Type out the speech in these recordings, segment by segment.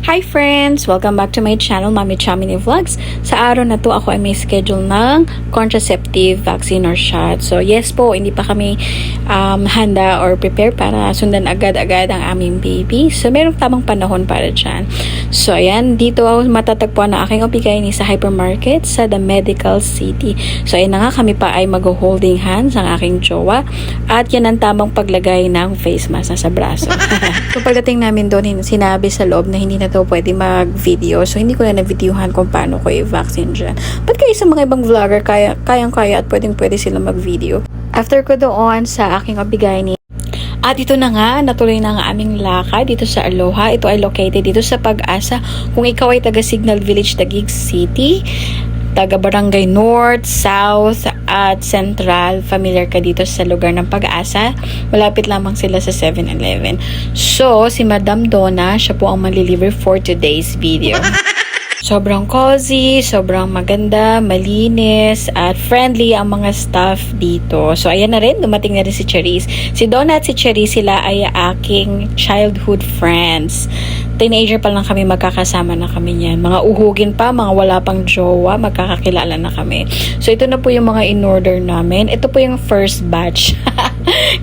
Hi friends! Welcome back to my channel, Mami Chamini Vlogs. Sa araw na to, ako ay may schedule ng contraceptive vaccine or shot. So yes po, hindi pa kami handa or prepare para sundan agad-agad ang aming baby. So merong tamang panahon para dyan. So ayan, dito ako matatagpuan na aking opigay sa hypermarket sa The Medical City. So ayan na nga, kami pa ay mag-holding hands ang aking jowa. At yan ang tamang paglagay ng face mask na sa braso. So pagdating namin doon, sinabi sa loob na hindi na daw pwede mag-video. So, hindi ko na na-videohan kung paano ko i-vaccine dyan. But kayo sa mga ibang vlogger, kayang-kaya at pwedeng-pwede sila mag-video. After ko doon sa aking obigay at ito na nga, natuloy na nga aming lakad dito sa Aloha. Ito ay located dito sa Pag-asa. Kung ikaw ay taga Signal Village, Taguig City, taga Barangay North, South, at Central, familiar ka dito sa lugar ng Pag-asa, malapit lamang sila sa 7-Eleven. So, si Madam Donna, siya po ang maliliver for today's video. Sobrang cozy, sobrang maganda, malinis, at friendly ang mga staff dito. So, ayan na rin, dumating na rin si Cherise. Si Donna at si Cherise, sila ay aking childhood friends. Teenager pa lang kami, magkakasama na kami niyan. Mga uhugin pa, mga wala pang jowa, magkakakilala na kami. So, ito na po yung mga in-order namin. Ito po yung first batch.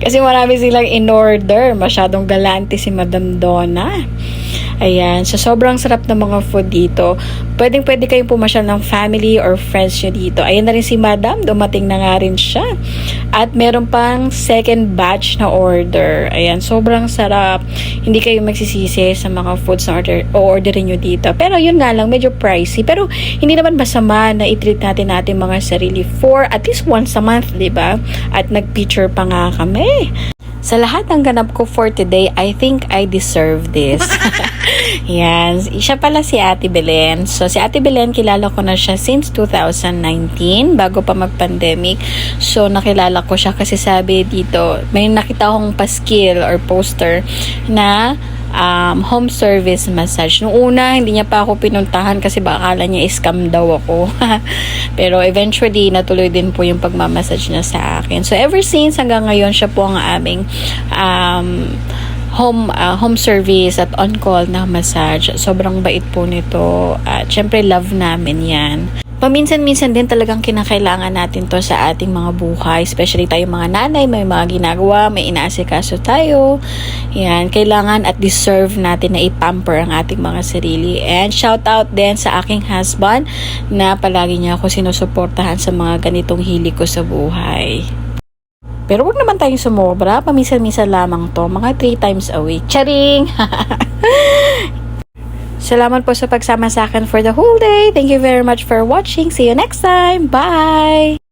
Kasi marami silang in-order. Masyadong galante si Madam Donna. Ayan. So, sobrang sarap ng mga food dito. Pwedeng-pwede kayong pumasyal ng family or friends nyo dito. Ayan na rin si Madam. Dumating na nga rin siya. At meron pang second batch na order. Ayan. Sobrang sarap. Hindi kayo magsisisi sa mga foods na orderin nyo dito. Pero yun nga lang, medyo pricey. Pero hindi naman masama na i-treat natin mga sarili for at least once a month, diba? At nag-picture pa nga kami. Sa lahat ng ganap ko for today, I think I deserve this. Yan. Siya pala si Ate Belen. So, si Ate Belen, kilala ko na siya since 2019, bago pa mag-pandemic. So, nakilala ko siya kasi sabi dito, may nakita akong paskil or poster na home service massage. Noong una, hindi niya pa ako pinuntahan kasi baka akala niya scam daw ako. Pero eventually, natuloy din po yung pagmamassage niya sa akin. So, ever since hanggang ngayon, siya po ang aming home service at on-call na massage. Sobrang bait po nito. At syempre, love namin yan. Paminsan-minsan din talagang kinakailangan natin to sa ating mga buhay. Especially tayo mga nanay, may mga ginagawa, may inaasikaso tayo. Yan, kailangan at deserve natin na ipamper ang ating mga sarili. And shout out din sa aking husband na palagi niya ako sinusuportahan sa mga ganitong hilig ko sa buhay. Pero wag naman tayong sumobra. Paminsan-minsan lamang to. Mga 3 times a week. Charing! Salamat po sa pagsama sa akin for the whole day. Thank you very much for watching. See you next time. Bye!